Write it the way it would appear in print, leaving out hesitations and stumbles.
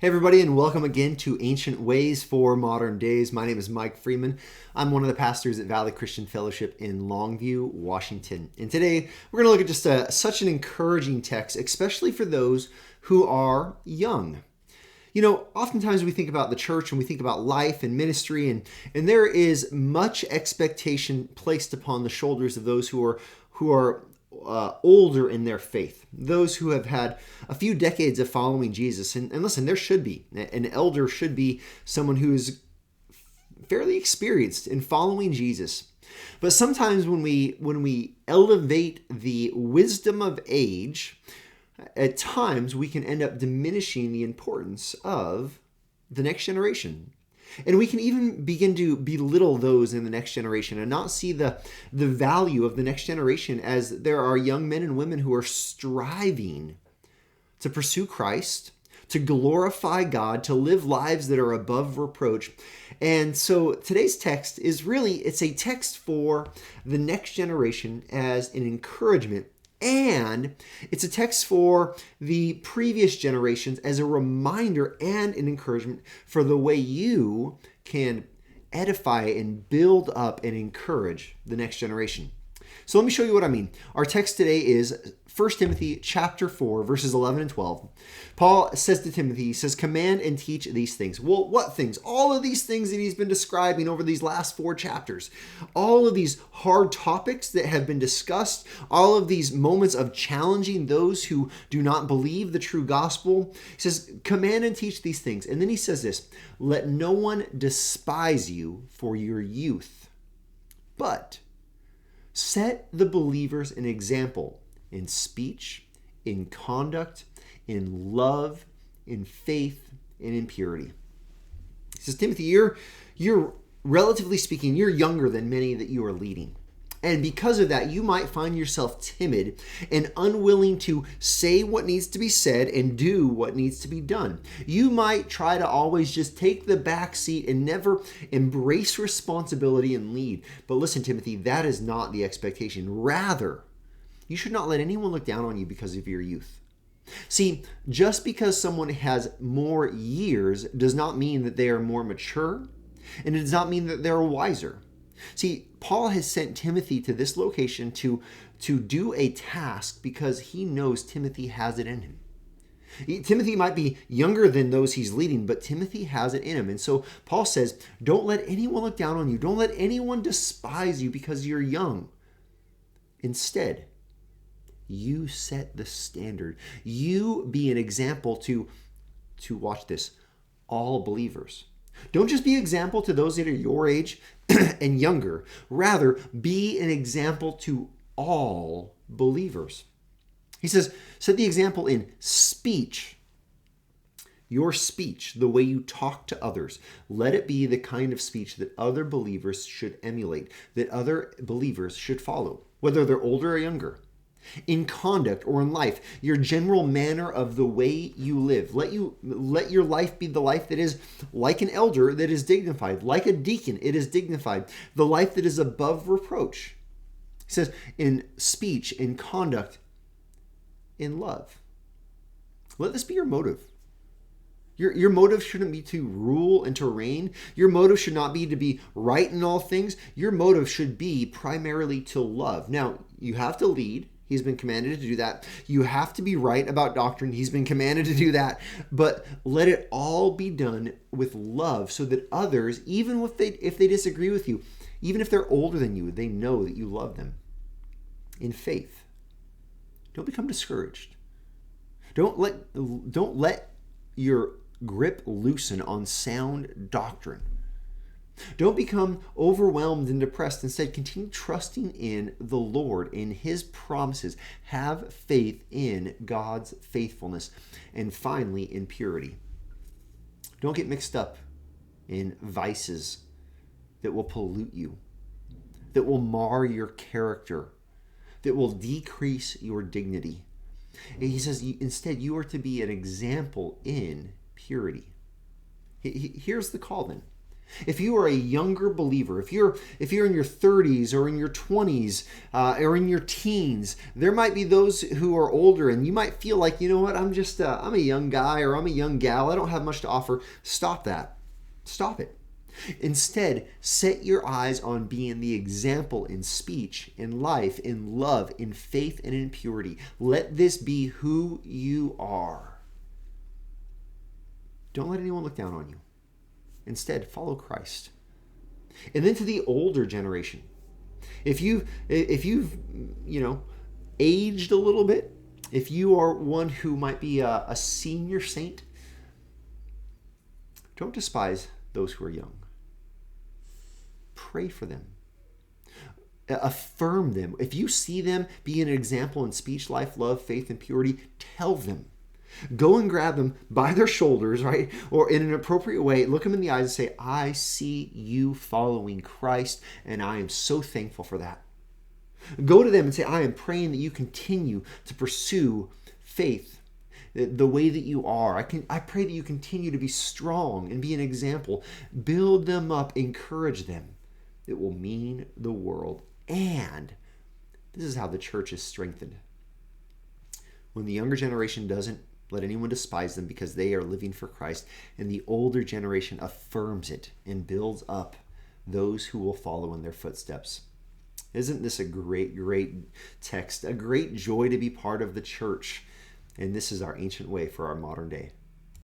Hey everybody, and welcome again to Ancient Ways for Modern Days. My name is Mike Freeman. I'm one of the pastors at Valley Christian Fellowship in Longview, Washington. And today we're going to look at just such an encouraging text, especially for those who are young. You know, oftentimes we think about the church and we think about life and ministry, and there is much expectation placed upon the shoulders of those who are older in their faith, those who have had a few decades of following Jesus. And listen, there should be. An elder should be someone who is fairly experienced in following Jesus. But sometimes when we elevate the wisdom of age, at times we can end up diminishing the importance of the next generation. And we can even begin to belittle those in the next generation and not see the value of the next generation, as there are young men and women who are striving to pursue Christ, to glorify God, to live lives that are above reproach. And so today's text is really, it's a text for the next generation as an encouragement. And it's a text for the previous generations as a reminder and an encouragement for the way you can edify and build up and encourage the next generation. So let me show you what I mean. Our text today is 1 Timothy chapter 4, verses 11 and 12. Paul says to Timothy, he says, command and teach these things. Well, what things? All of these things that he's been describing over these last 4 chapters. All of these hard topics that have been discussed. All of these moments of challenging those who do not believe the true gospel. He says, command and teach these things. And then he says this, let no one despise you for your youth, but set the believers an example in speech, in conduct, in love, in faith, and in purity. He says, Timothy, you're relatively speaking, you're younger than many that you are leading. And because of that, you might find yourself timid and unwilling to say what needs to be said and do what needs to be done. You might try to always just take the back seat and never embrace responsibility and lead. But listen, Timothy, that is not the expectation. Rather, you should not let anyone look down on you because of your youth. See, just because someone has more years does not mean that they are more mature, and it does not mean that they're wiser. See, Paul has sent Timothy to this location to do a task because he knows Timothy has it in him. Timothy might be younger than those he's leading, but Timothy has it in him. And so Paul says, don't let anyone look down on you. Don't let anyone despise you because you're young. Instead, you set the standard. You be an example to watch this, all believers. Don't just be an example to those that are your age and younger. Rather, be an example to all believers. He says, set the example in speech. Your speech, the way you talk to others, let it be the kind of speech that other believers should emulate, that other believers should follow, whether they're older or younger. In conduct or in life, your general manner of the way you live. Let your life be the life that is like an elder, that is dignified, like a deacon, it is dignified, the life that is above reproach. He says, in speech, in conduct, in love. Let this be your motive. Your motive shouldn't be to rule and to reign. Your motive should not be to be right in all things. Your motive should be primarily to love. Now, you have to lead. He's been commanded to do that. You have to be right about doctrine. He's been commanded to do that. But let it all be done with love so that others, even if they disagree with you, even if they're older than you, they know that you love them. In faith, don't become discouraged. Don't let your grip loosen on sound doctrine. Don't become overwhelmed and depressed. Instead, continue trusting in the Lord, in His promises. Have faith in God's faithfulness. And finally, in purity. Don't get mixed up in vices that will pollute you, that will mar your character, that will decrease your dignity. And he says, instead, you are to be an example in purity. Here's the call then. If you are a younger believer, if you're in your 30s or in your 20s or in your teens, there might be those who are older, and you might feel like, you know what, I'm a young guy or I'm a young gal. I don't have much to offer. Stop that. Stop it. Instead, set your eyes on being the example in speech, in life, in love, in faith, and in purity. Let this be who you are. Don't let anyone look down on you. Instead, follow Christ. And then to the older generation. If you've aged a little bit, if you are one who might be a senior saint, don't despise those who are young. Pray for them. Affirm them. If you see them be an example in speech, life, love, faith, and purity, tell them. Go and grab them by their shoulders, right? Or in an appropriate way, look them in the eyes and say, I see you following Christ, and I am so thankful for that. Go to them and say, I am praying that you continue to pursue faith the way that you are. I pray that you continue to be strong and be an example. Build them up, encourage them. It will mean the world. And this is how the church is strengthened. When the younger generation doesn't let anyone despise them because they are living for Christ, and the older generation affirms it and builds up those who will follow in their footsteps. Isn't this a great, great text? A great joy to be part of the church. And this is our ancient way for our modern day.